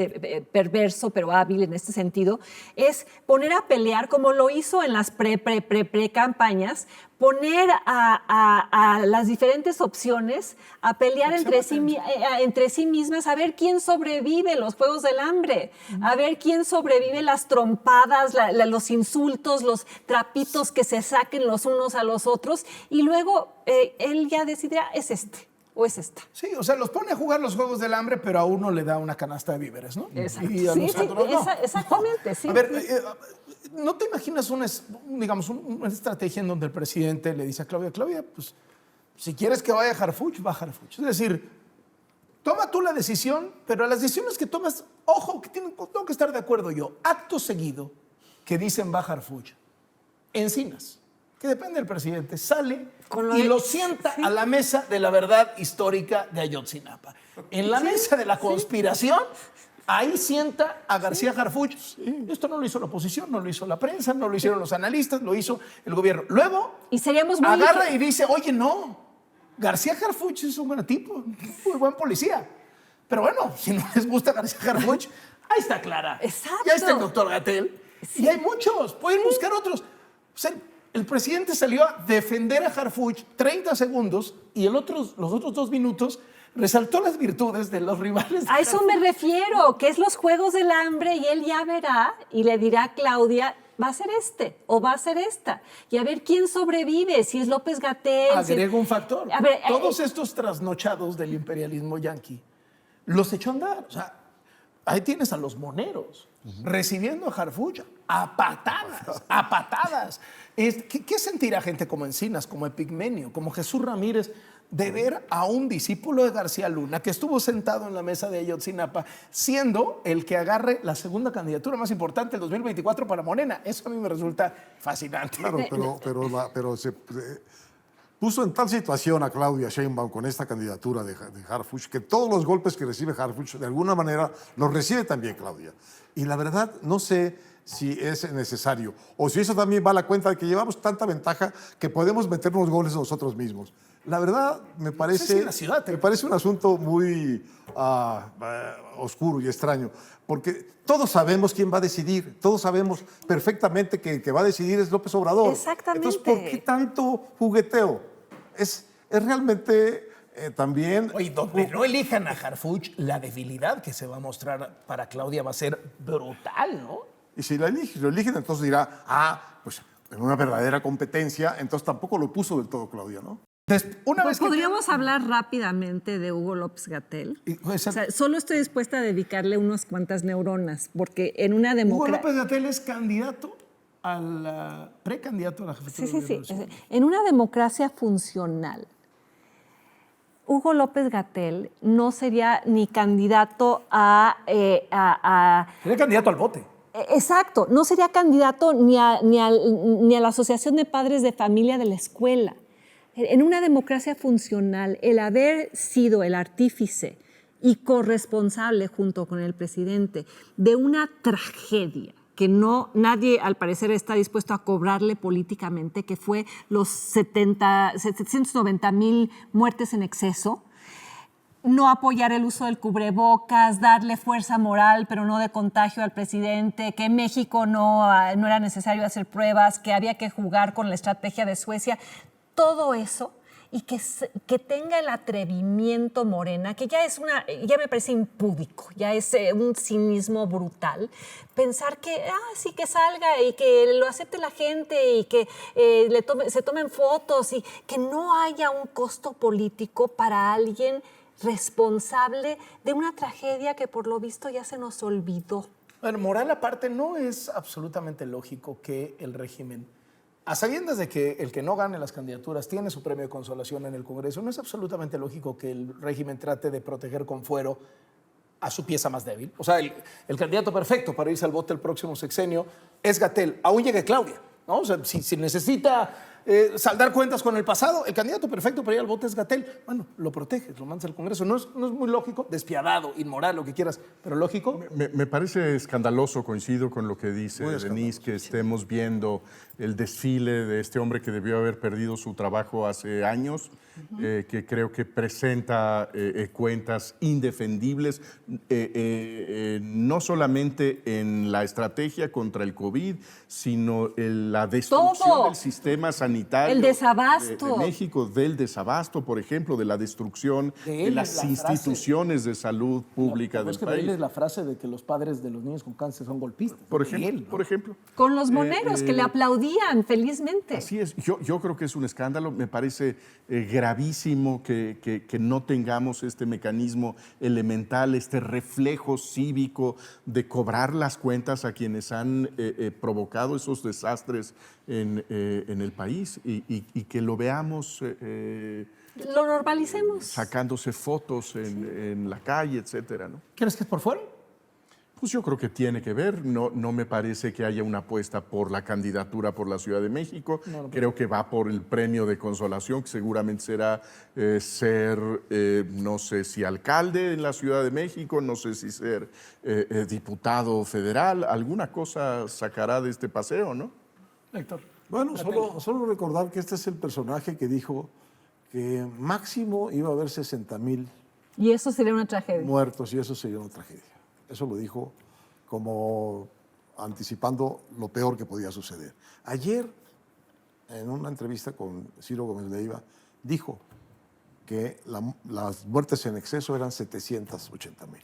perverso pero hábil en este sentido, es poner a pelear, como lo hizo en las pre-campañas, poner a las diferentes opciones a pelear entre sí mismas, a ver quién sobrevive los Juegos del Hambre, a ver quién sobrevive las trompadas, los insultos, los trapitos que se saquen los unos a los otros, y luego él ya decidirá, es este o es esta. Sí, o sea, los pone a jugar los Juegos del Hambre, pero a uno le da una canasta de víveres, ¿no? Exacto. Y a los otros no. Exactamente, sí. A ver, ¿no te imaginas una estrategia en donde el presidente le dice a Claudia, pues, si quieres que vaya a Harfuch, va a Harfuch? Es decir, toma tú la decisión, pero las decisiones que tomas, ojo, que tengo que estar de acuerdo yo. Acto seguido, que dicen va a Harfuch, Encinas, que depende del presidente, sale y lo sienta a la mesa de la verdad histórica de Ayotzinapa. En la mesa de la conspiración, ahí sienta a García Harfuch. Esto no lo hizo la oposición, no lo hizo la prensa, no lo hicieron los analistas, lo hizo el gobierno. Luego, y seríamos muy agarra y dice, oye, no, García Harfuch es un buen tipo, muy buen policía. Pero bueno, si no les gusta García Harfuch, ahí está Clara. Exacto. Ya está el doctor Gatell. Sí. Y hay muchos, pueden buscar otros. O sea, el presidente salió a defender a Harfuch 30 segundos y los otros 2 minutos resaltó las virtudes de los rivales. A eso me refiero, que es los Juegos del Hambre, y él ya verá y le dirá a Claudia, va a ser este o va a ser esta. Y a ver quién sobrevive, si es López-Gatell. Agrego un factor. A ver, todos estos trasnochados del imperialismo yanqui los echó a andar. O sea, ahí tienes a los moneros recibiendo a Harfuch a patadas. ¿Qué sentirá gente como Encinas, como Epigmenio, como Jesús Ramírez, de ver a un discípulo de García Luna que estuvo sentado en la mesa de Ayotzinapa siendo el que agarre la segunda candidatura más importante del 2024 para Morena? Eso a mí me resulta fascinante. Claro, pero se puso en tal situación a Claudia Sheinbaum con esta candidatura de Harfuch que todos los golpes que recibe Harfuch de alguna manera los recibe también Claudia. Y la verdad no sé si es necesario o si eso también va a la cuenta de que llevamos tanta ventaja que podemos meternos goles nosotros mismos. La verdad me parece, me parece un asunto muy oscuro y extraño, porque todos sabemos quién va a decidir, todos sabemos perfectamente que el que va a decidir es López Obrador. Exactamente. Entonces, ¿por qué tanto jugueteo? Es realmente también... Oye, donde no elijan a Harfuch, la debilidad que se va a mostrar para Claudia va a ser brutal, ¿no? Y si lo eligen, entonces dirá, pues en una verdadera competencia, entonces tampoco lo puso del todo Claudia, ¿no? Podríamos hablar rápidamente de Hugo López-Gatell. O sea, solo estoy dispuesta a dedicarle unas cuantas neuronas, porque en una democracia... Hugo López-Gatell es candidato precandidato a la jefatura de gobierno. En una democracia funcional, Hugo López-Gatell no sería ni candidato Sería candidato al voto. Exacto, no sería candidato ni a la Asociación de Padres de Familia de la escuela. En una democracia funcional, el haber sido el artífice y corresponsable junto con el presidente de una tragedia que nadie al parecer está dispuesto a cobrarle políticamente, que fue los 790,000 muertes en exceso, no apoyar el uso del cubrebocas, darle fuerza moral, pero no de contagio al presidente, que en México no era necesario hacer pruebas, que había que jugar con la estrategia de Suecia, todo eso, y que tenga el atrevimiento Morena, que ya me parece impúdico, ya es un cinismo brutal, pensar que sí, que salga y que lo acepte la gente y que se tomen fotos y que no haya un costo político para alguien responsable de una tragedia que por lo visto ya se nos olvidó. Bueno, moral aparte, no es absolutamente lógico que el régimen, a sabiendas de que el que no gane las candidaturas tiene su premio de consolación en el Congreso, no es absolutamente lógico que el régimen trate de proteger con fuero a su pieza más débil. O sea, el candidato perfecto para irse al bote el próximo sexenio es Gatell, aún llegue Claudia, ¿no? O sea, si necesita saldar cuentas con el pasado, el candidato perfecto para ir al bote es Gatell. Bueno, lo proteges, lo mandas al Congreso. No es muy lógico, despiadado, inmoral, lo que quieras, pero lógico. Me parece escandaloso, coincido con lo que dice Denise, que estemos viendo el desfile de este hombre que debió haber perdido su trabajo hace años, que creo que presenta cuentas indefendibles, no solamente en la estrategia contra el COVID, sino en la destrucción Todo. del sistema sanitario. El desabasto. De México, del desabasto, por ejemplo, de la destrucción de las instituciones de salud pública del Es que país. de la frase de que los padres de los niños con cáncer son golpistas. Por Y él, ¿no? ejemplo. Con los moneros que le aplaudían felizmente. Así es. Yo creo que es un escándalo. Me parece gravísimo que no tengamos este mecanismo elemental, este reflejo cívico de cobrar las cuentas a quienes han provocado esos desastres en el país y que lo veamos Lo normalicemos. sacándose fotos en la calle, etcétera, ¿no? ¿Quieres que es por fuera? Pues yo creo que tiene que ver. No me parece que haya una apuesta por la candidatura por la Ciudad de México. Creo que va por el premio de consolación, que seguramente será ser, no sé si alcalde en la Ciudad de México, no sé si ser diputado federal. Alguna cosa sacará de este paseo, ¿no? Héctor. Bueno, solo recordar que este es el personaje que dijo que máximo iba a haber 60,000 Y eso sería una tragedia. muertos y eso sería una tragedia. Eso lo dijo como anticipando lo peor que podía suceder. Ayer, en una entrevista con Ciro Gómez Leiva, dijo que las muertes en exceso eran 780,000.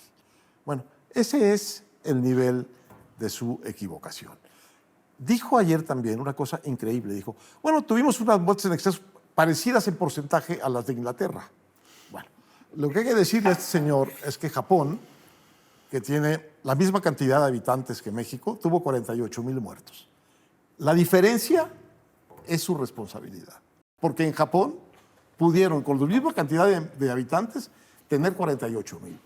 Bueno, ese es el nivel de su equivocación. Dijo ayer también una cosa increíble. Dijo, bueno, tuvimos unas muertes en exceso parecidas en porcentaje a las de Inglaterra. Bueno, lo que hay que decirle a este señor es que Japón, que tiene la misma cantidad de habitantes que México, tuvo 48,000 muertos. La diferencia es su responsabilidad. Porque en Japón pudieron, con la misma cantidad de habitantes, tener 48,000.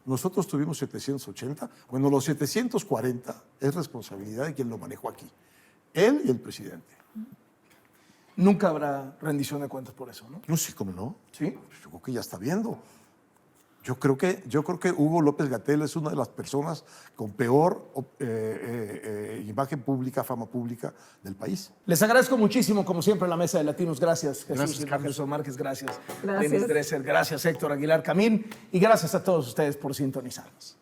Nosotros tuvimos 780. Bueno, los 740 es responsabilidad de quien lo manejó aquí. Él y el presidente. Nunca habrá rendición de cuentas por eso, ¿no? No sé cómo no. Sí. Yo creo que ya está viendo. Yo creo que Hugo López-Gatell es una de las personas con peor imagen pública, fama pública del país. Les agradezco muchísimo, como siempre, la mesa de Latinos. Gracias, Jesús Gracias, Silva Gerson Márquez. Gracias, Gracias. Denise Dresser. Gracias, Héctor Aguilar Camín. Y gracias a todos ustedes por sintonizarnos.